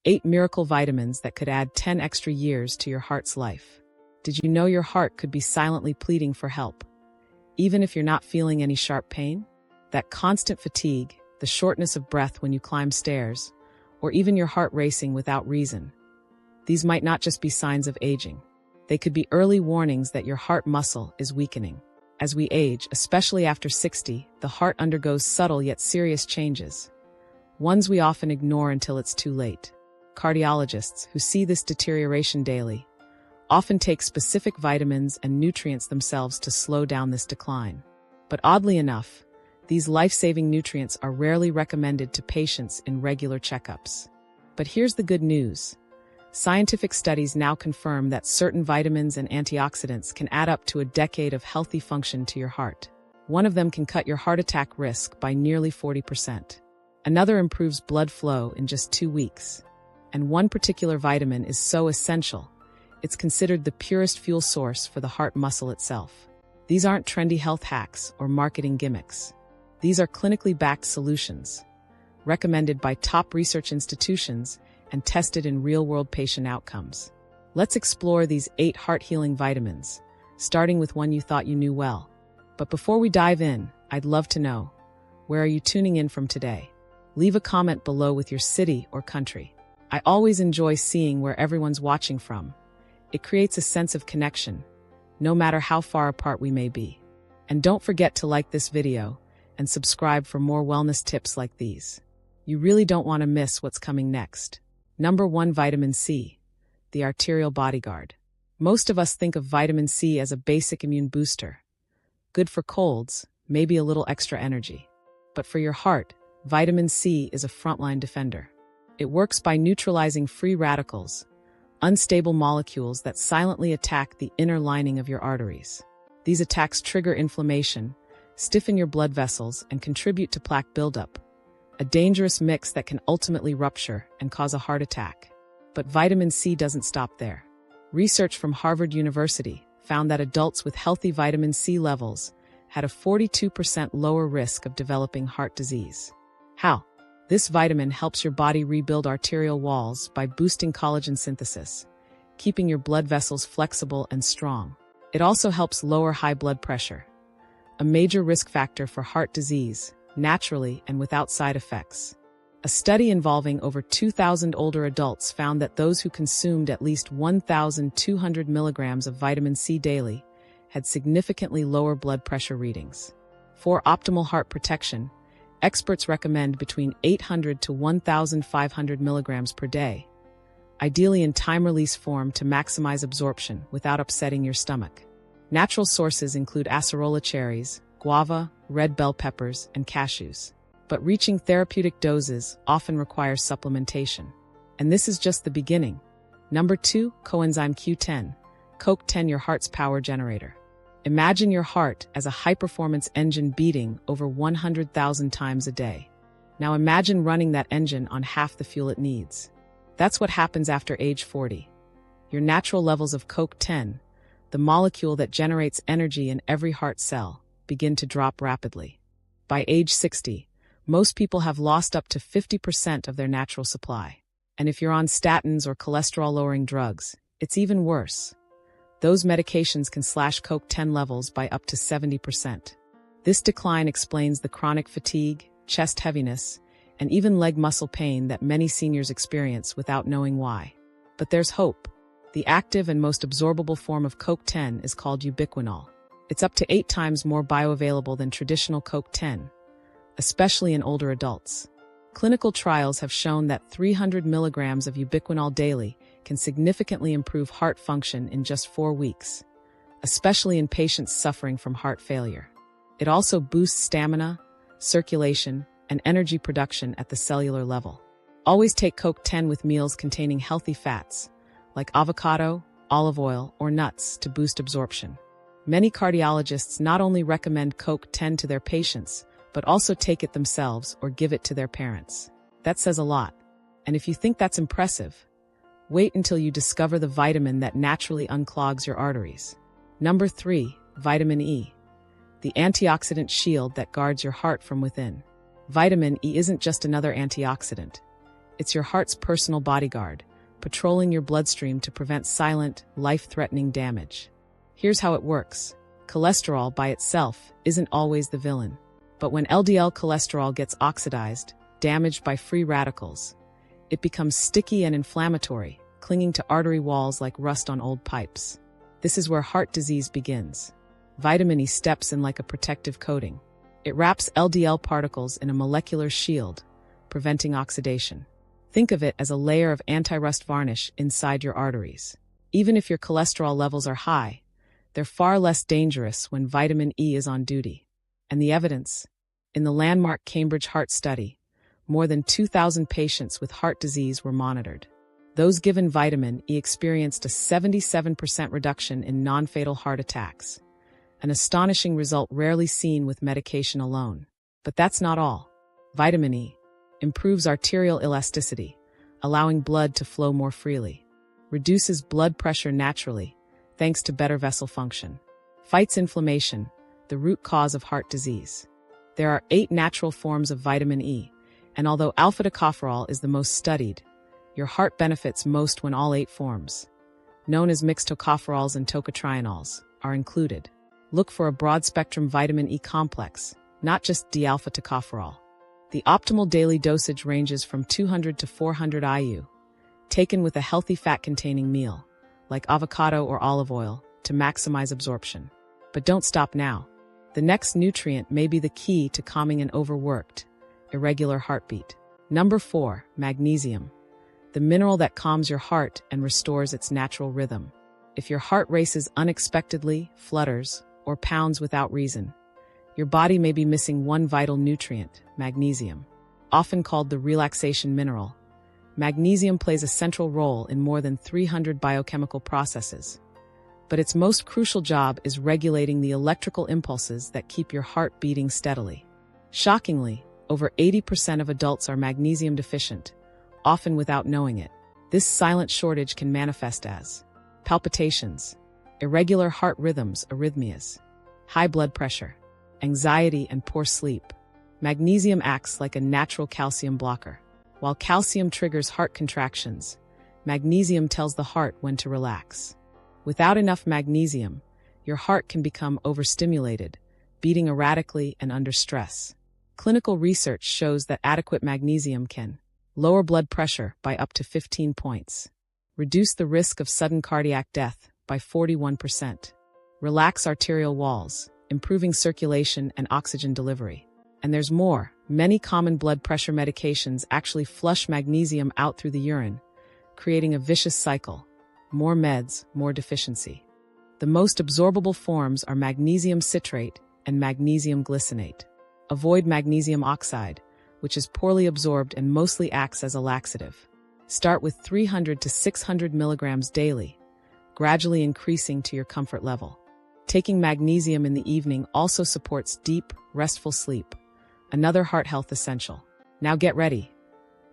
8 miracle vitamins that could add 10 extra years to your heart's life. Did you know your heart could be silently pleading for help? Even if you're not feeling any sharp pain? That constant fatigue, the shortness of breath when you climb stairs, or even your heart racing without reason. These might not just be signs of aging. They could be early warnings that your heart muscle is weakening. As we age, especially after 60, the heart undergoes subtle yet serious changes. Ones we often ignore until it's too late. Cardiologists, who see this deterioration daily, often take specific vitamins and nutrients themselves to slow down this decline. But oddly enough, these life-saving nutrients are rarely recommended to patients in regular checkups. But here's the good news. Scientific studies now confirm that certain vitamins and antioxidants can add up to a decade of healthy function to your heart. One of them can cut your heart attack risk by nearly 40%. Another improves blood flow in just 2 weeks. And one particular vitamin is so essential, it's considered the purest fuel source for the heart muscle itself. These aren't trendy health hacks or marketing gimmicks. These are clinically backed solutions, recommended by top research institutions and tested in real-world patient outcomes. Let's explore these 8 heart-healing vitamins, starting with one you thought you knew well. But before we dive in, I'd love to know, where are you tuning in from today? Leave a comment below with your city or country. I always enjoy seeing where everyone's watching from. It creates a sense of connection, no matter how far apart we may be. And don't forget to like this video and subscribe for more wellness tips like these. You really don't want to miss what's coming next. Number 1, vitamin C, the arterial bodyguard. Most of us think of vitamin C as a basic immune booster. Good for colds, maybe a little extra energy. But for your heart, vitamin C is a frontline defender. It works by neutralizing free radicals, unstable molecules that silently attack the inner lining of your arteries. These attacks trigger inflammation, stiffen your blood vessels, and contribute to plaque buildup, a dangerous mix that can ultimately rupture and cause a heart attack. But vitamin C doesn't stop there. Research from Harvard University found that adults with healthy vitamin C levels had a 42% lower risk of developing heart disease. How? This vitamin helps your body rebuild arterial walls by boosting collagen synthesis, keeping your blood vessels flexible and strong. It also helps lower high blood pressure, a major risk factor for heart disease, naturally and without side effects. A study involving over 2,000 older adults found that those who consumed at least 1,200 milligrams of vitamin C daily had significantly lower blood pressure readings. For optimal heart protection, experts recommend between 800 to 1,500 milligrams per day, ideally in time-release form to maximize absorption without upsetting your stomach. Natural sources include acerola cherries, guava, red bell peppers, and cashews. But reaching therapeutic doses often requires supplementation. And this is just the beginning. Number 2, coenzyme Q10, CoQ10, your heart's power generator. Imagine your heart as a high-performance engine beating over 100,000 times a day. Now imagine running that engine on half the fuel it needs. That's what happens after age 40. Your natural levels of CoQ10, the molecule that generates energy in every heart cell, begin to drop rapidly. By age 60, most people have lost up to 50% of their natural supply. And if you're on statins or cholesterol-lowering drugs, it's even worse. Those medications can slash CoQ10 levels by up to 70%. This decline explains the chronic fatigue, chest heaviness, and even leg muscle pain that many seniors experience without knowing why. But there's hope. The active and most absorbable form of CoQ10 is called ubiquinol. It's up to 8 times more bioavailable than traditional CoQ10, especially in older adults. Clinical trials have shown that 300 milligrams of ubiquinol daily can significantly improve heart function in just 4 weeks, especially in patients suffering from heart failure. It also boosts stamina, circulation, and energy production at the cellular level. Always take CoQ10 with meals containing healthy fats, like avocado, olive oil, or nuts to boost absorption. Many cardiologists not only recommend CoQ10 to their patients, but also take it themselves or give it to their parents. That says a lot. And if you think that's impressive, wait until you discover the vitamin that naturally unclogs your arteries. Number 3, vitamin E, the antioxidant shield that guards your heart from within. Vitamin E isn't just another antioxidant. It's your heart's personal bodyguard, patrolling your bloodstream to prevent silent, life-threatening damage. Here's how it works. Cholesterol by itself isn't always the villain. But when LDL cholesterol gets oxidized, damaged by free radicals, it becomes sticky and inflammatory, clinging to artery walls like rust on old pipes. This is where heart disease begins. Vitamin E steps in like a protective coating. It wraps LDL particles in a molecular shield, preventing oxidation. Think of it as a layer of anti-rust varnish inside your arteries. Even if your cholesterol levels are high, they're far less dangerous when vitamin E is on duty. And the evidence? In the landmark Cambridge Heart Study, more than 2,000 patients with heart disease were monitored. Those given vitamin E experienced a 77% reduction in non-fatal heart attacks, an astonishing result rarely seen with medication alone. But that's not all. Vitamin E improves arterial elasticity, allowing blood to flow more freely, reduces blood pressure naturally, thanks to better vessel function, fights inflammation, the root cause of heart disease. There are 8 natural forms of vitamin E, and although alpha-tocopherol is the most studied, your heart benefits most when all 8 forms, known as mixed tocopherols and tocotrienols, are included. Look for a broad-spectrum vitamin E complex, not just D-alpha-tocopherol. The optimal daily dosage ranges from 200 to 400 IU, taken with a healthy fat-containing meal, like avocado or olive oil, to maximize absorption. But don't stop now. The next nutrient may be the key to calming an overworked, irregular heartbeat. Number 4, magnesium, the mineral that calms your heart and restores its natural rhythm. If your heart races unexpectedly, flutters, or pounds without reason, your body may be missing one vital nutrient, magnesium. Often called the relaxation mineral, magnesium plays a central role in more than 300 biochemical processes. But its most crucial job is regulating the electrical impulses that keep your heart beating steadily. Shockingly, over 80% of adults are magnesium deficient, often without knowing it. This silent shortage can manifest as palpitations, irregular heart rhythms, arrhythmias, high blood pressure, anxiety, and poor sleep. Magnesium acts like a natural calcium blocker. While calcium triggers heart contractions, magnesium tells the heart when to relax. Without enough magnesium, your heart can become overstimulated, beating erratically and under stress. Clinical research shows that adequate magnesium can lower blood pressure by up to 15 points, reduce the risk of sudden cardiac death by 41%, relax arterial walls, improving circulation and oxygen delivery. And there's more. Many common blood pressure medications actually flush magnesium out through the urine, creating a vicious cycle. More meds, more deficiency. The most absorbable forms are magnesium citrate and magnesium glycinate. Avoid magnesium oxide, which is poorly absorbed and mostly acts as a laxative. Start with 300 to 600 milligrams daily, gradually increasing to your comfort level. Taking magnesium in the evening also supports deep, restful sleep, another heart health essential. Now get ready,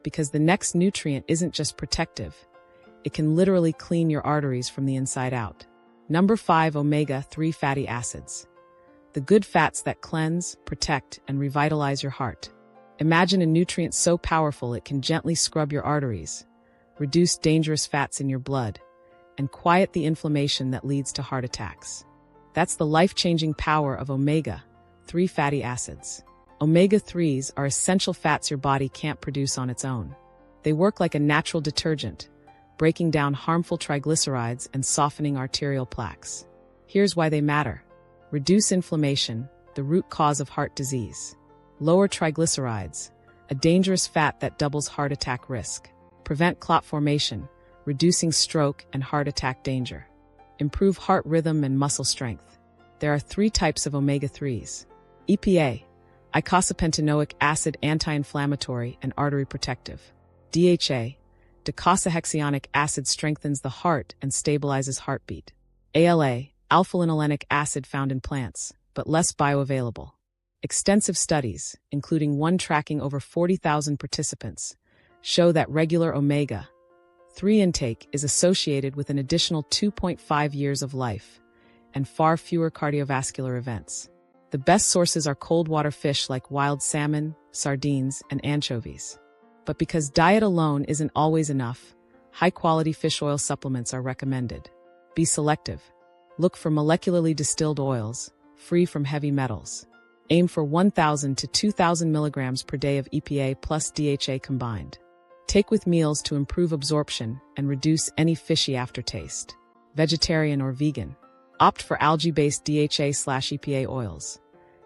because the next nutrient isn't just protective, it can literally clean your arteries from the inside out. Number 5, omega-3 fatty acids. The good fats that cleanse, protect, and revitalize your heart. Imagine a nutrient so powerful it can gently scrub your arteries, reduce dangerous fats in your blood, and quiet the inflammation that leads to heart attacks. That's the life-changing power of omega-3 fatty acids. Omega-3s are essential fats your body can't produce on its own. They work like a natural detergent, breaking down harmful triglycerides and softening arterial plaques. Here's why they matter. Reduce inflammation, the root cause of heart disease. Lower triglycerides, a dangerous fat that doubles heart attack risk. Prevent clot formation, reducing stroke and heart attack danger. Improve heart rhythm and muscle strength. There are 3 types of omega-3s. EPA, eicosapentaenoic acid, anti-inflammatory and artery protective. DHA, docosahexaenoic acid, strengthens the heart and stabilizes heartbeat. ALA, alpha-linolenic acid, found in plants, but less bioavailable. Extensive studies, including one tracking over 40,000 participants, show that regular omega-3 intake is associated with an additional 2.5 years of life and far fewer cardiovascular events. The best sources are cold water fish like wild salmon, sardines, and anchovies. But because diet alone isn't always enough, high-quality fish oil supplements are recommended. Be selective. Look for molecularly distilled oils, free from heavy metals. Aim for 1,000 to 2,000 milligrams per day of EPA plus DHA combined. Take with meals to improve absorption and reduce any fishy aftertaste. Vegetarian or vegan. Opt for algae-based DHA/EPA oils.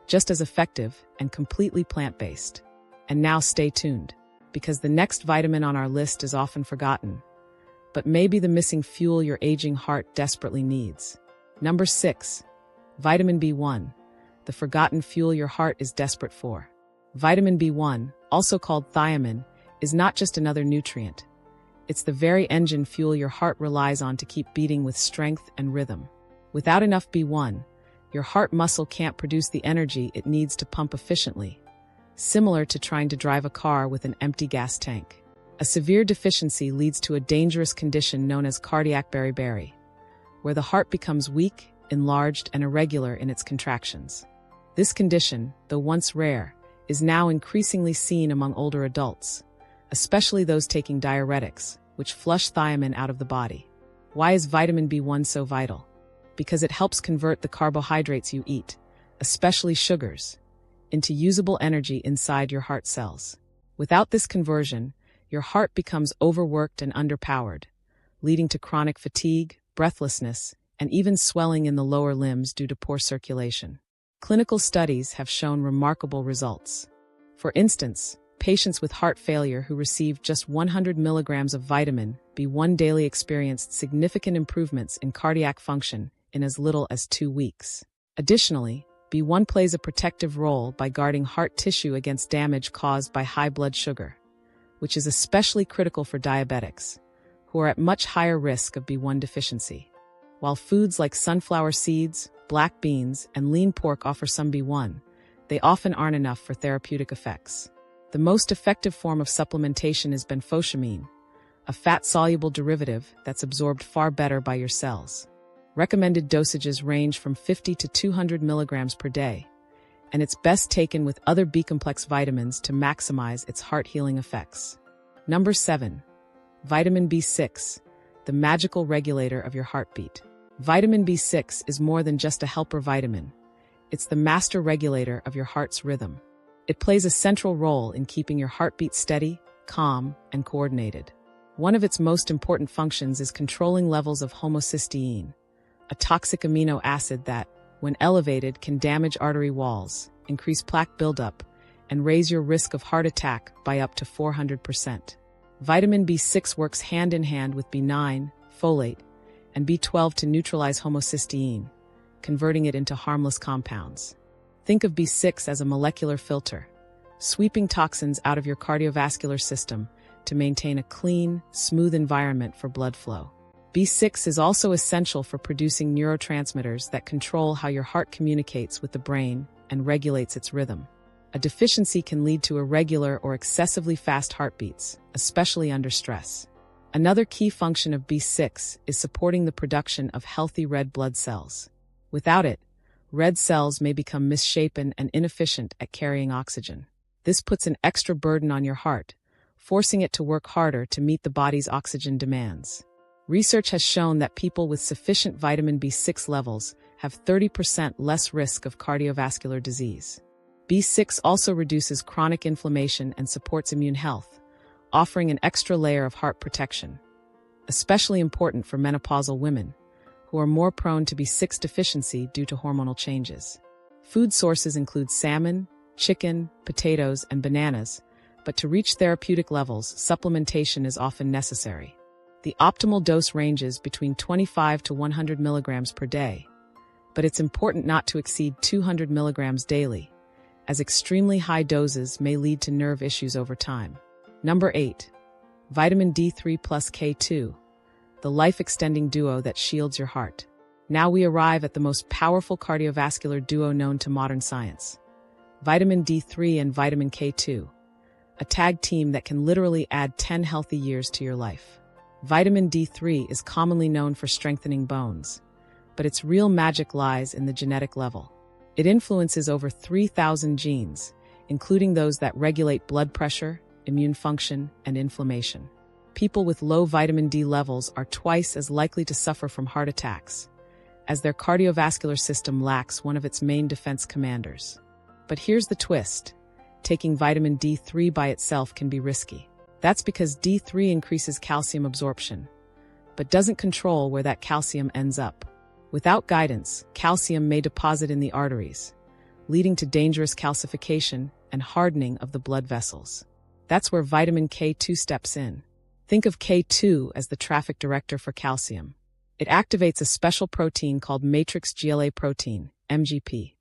Just as effective and completely plant-based. And now stay tuned, because the next vitamin on our list is often forgotten, but may be the missing fuel your aging heart desperately needs. Number 6. Vitamin B1, the forgotten fuel your heart is desperate for. Vitamin B1, also called thiamine, is not just another nutrient. It's the very engine fuel your heart relies on to keep beating with strength and rhythm. Without enough B1, your heart muscle can't produce the energy it needs to pump efficiently, similar to trying to drive a car with an empty gas tank. A severe deficiency leads to a dangerous condition known as cardiac beriberi, where the heart becomes weak, enlarged, and irregular in its contractions. This condition, though once rare, is now increasingly seen among older adults, especially those taking diuretics, which flush thiamine out of the body. Why is vitamin B1 so vital? Because it helps convert the carbohydrates you eat, especially sugars, into usable energy inside your heart cells. Without this conversion, your heart becomes overworked and underpowered, leading to chronic fatigue, breathlessness, and even swelling in the lower limbs due to poor circulation. Clinical studies have shown remarkable results. For instance, patients with heart failure who received just 100 milligrams of vitamin B1 daily experienced significant improvements in cardiac function in as little as 2 weeks. Additionally, B1 plays a protective role by guarding heart tissue against damage caused by high blood sugar, which is especially critical for diabetics, who are at much higher risk of B1 deficiency. While foods like sunflower seeds, black beans, and lean pork offer some B1, they often aren't enough for therapeutic effects. The most effective form of supplementation is benfotiamine, a fat-soluble derivative that's absorbed far better by your cells. Recommended dosages range from 50 to 200 milligrams per day, and it's best taken with other B-complex vitamins to maximize its heart-healing effects. Number 7. Vitamin B6, the magical regulator of your heartbeat. Vitamin B6 is more than just a helper vitamin. It's the master regulator of your heart's rhythm. It plays a central role in keeping your heartbeat steady, calm, and coordinated. One of its most important functions is controlling levels of homocysteine, a toxic amino acid that, when elevated, can damage artery walls, increase plaque buildup, and raise your risk of heart attack by up to 400%. Vitamin B6 works hand in hand with B9, folate, and B12 to neutralize homocysteine, converting it into harmless compounds. Think of B6 as a molecular filter, sweeping toxins out of your cardiovascular system to maintain a clean, smooth environment for blood flow. B6 is also essential for producing neurotransmitters that control how your heart communicates with the brain and regulates its rhythm. A deficiency can lead to irregular or excessively fast heartbeats, especially under stress. Another key function of B6 is supporting the production of healthy red blood cells. Without it, red cells may become misshapen and inefficient at carrying oxygen. This puts an extra burden on your heart, forcing it to work harder to meet the body's oxygen demands. Research has shown that people with sufficient vitamin B6 levels have 30% less risk of cardiovascular disease. B6 also reduces chronic inflammation and supports immune health, offering an extra layer of heart protection. Especially important for menopausal women, who are more prone to B6 deficiency due to hormonal changes. Food sources include salmon, chicken, potatoes, and bananas, but to reach therapeutic levels, supplementation is often necessary. The optimal dose ranges between 25 to 100 milligrams per day, but it's important not to exceed 200 milligrams daily, as extremely high doses may lead to nerve issues over time. Number 8. Vitamin D3 plus K2, the life-extending duo that shields your heart. Now we arrive at the most powerful cardiovascular duo known to modern science. Vitamin D3 and vitamin K2, a tag team that can literally add 10 healthy years to your life. Vitamin D3 is commonly known for strengthening bones, but its real magic lies in the genetic level. It influences over 3,000 genes, including those that regulate blood pressure, immune function, and inflammation. People with low vitamin D levels are twice as likely to suffer from heart attacks, as their cardiovascular system lacks one of its main defense commanders. But here's the twist. Taking vitamin D3 by itself can be risky. That's because D3 increases calcium absorption, but doesn't control where that calcium ends up. Without guidance, calcium may deposit in the arteries, leading to dangerous calcification and hardening of the blood vessels. That's where vitamin K2 steps in. Think of K2 as the traffic director for calcium. It activates a special protein called matrix GLA protein, MGP,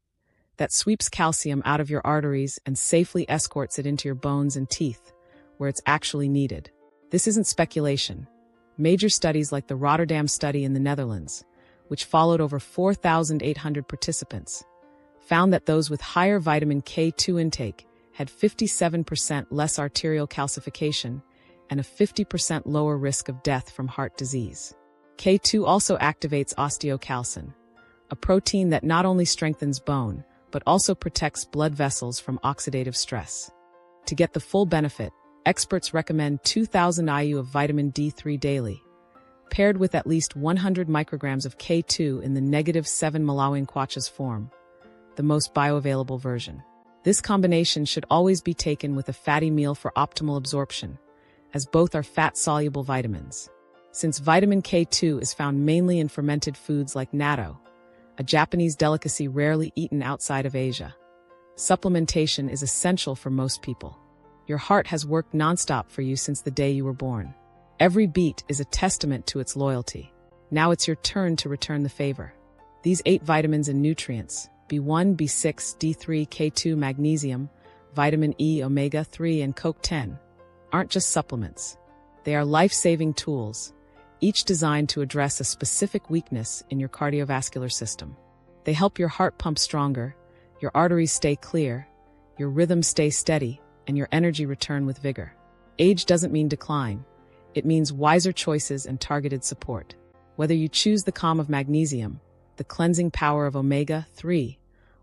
that sweeps calcium out of your arteries and safely escorts it into your bones and teeth, where it's actually needed. This isn't speculation. Major studies like the Rotterdam study in the Netherlands, which followed over 4,800 participants, found that those with higher vitamin K2 intake had 57% less arterial calcification and a 50% lower risk of death from heart disease. K2 also activates osteocalcin, a protein that not only strengthens bone, but also protects blood vessels from oxidative stress. To get the full benefit, experts recommend 2,000 IU of vitamin D3 daily, paired with at least 100 micrograms of K2 in the -7 Malawian-Kwacha's form, the most bioavailable version. This combination should always be taken with a fatty meal for optimal absorption, as both are fat-soluble vitamins. Since vitamin K2 is found mainly in fermented foods like natto, a Japanese delicacy rarely eaten outside of Asia, supplementation is essential for most people. Your heart has worked nonstop for you since the day you were born. Every beat is a testament to its loyalty. Now it's your turn to return the favor. These 8 vitamins and nutrients, B1, B6, D3, K2, magnesium, vitamin E, omega-3, and CoQ10, aren't just supplements. They are life-saving tools, each designed to address a specific weakness in your cardiovascular system. They help your heart pump stronger, your arteries stay clear, your rhythm stay steady, and your energy return with vigor. Age doesn't mean decline. It means wiser choices and targeted support. Whether you choose the calm of magnesium, the cleansing power of omega-3,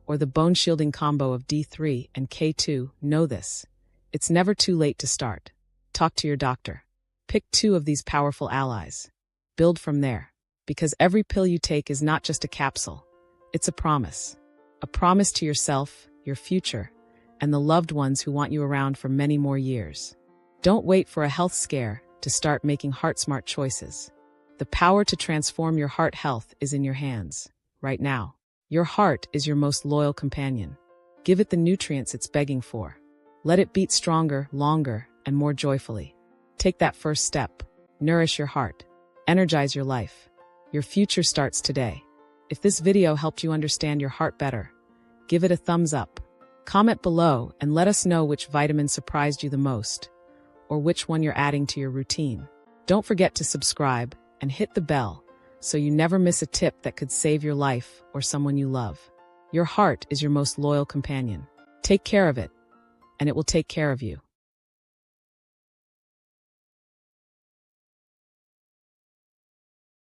or the bone-shielding combo of D3 and K2, know this: it's never too late to start. Talk to your doctor. Pick 2 of these powerful allies. Build from there, because every pill you take is not just a capsule. It's a promise. A promise to yourself, your future, and the loved ones who want you around for many more years. Don't wait for a health scare to start making heart-smart choices. The power to transform your heart health is in your hands, right now. Your heart is your most loyal companion. Give it the nutrients it's begging for. Let it beat stronger, longer, and more joyfully. Take that first step. Nourish your heart. Energize your life. Your future starts today. If this video helped you understand your heart better, give it a thumbs up. Comment below and let us know which vitamin surprised you the most, or which one you're adding to your routine. Don't forget to subscribe and hit the bell so you never miss a tip that could save your life or someone you love. Your heart is your most loyal companion. Take care of it, and it will take care of you.